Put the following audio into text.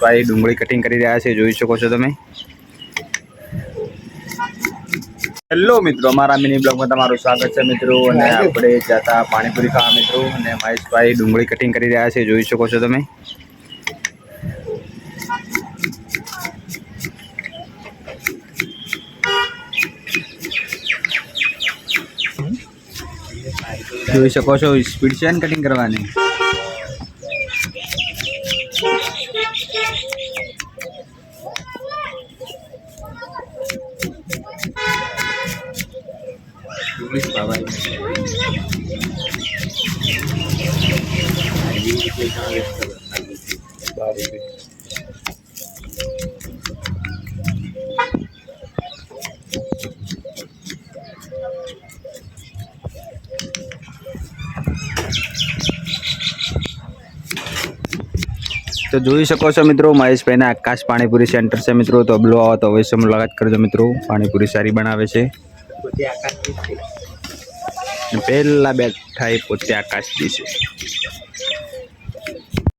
ભાઈ ડુંગળી કટિંગ કરી રહ્યા છે, જોઈ શકો છો તમે। હેલો મિત્રો, અમારા મિની બ્લોગમાં તમારું સ્વાગત છે મિત્રો। અને આપણે જતા પાણીપુરી ખાવા મિત્રો, અને મહેશભાઈ ડુંગળી કટિંગ કરી રહ્યા છે, જોઈ શકો છો તમે। જોઈ શકો છો સ્પીડ છે ને કટિંગ કરવાની। तो જોઈ શકો છો મિત્રો, મહેશભાઈ ના આકાશ પાણીપુરી સેન્ટર છે મિત્રો। તો બ્લો આવો તો અવશ્ય મુલાકાત કરજો મિત્રો, પાણીપુરી સારી બનાવે છે। પહેલા બેઠા પોતે આકાશજી છે।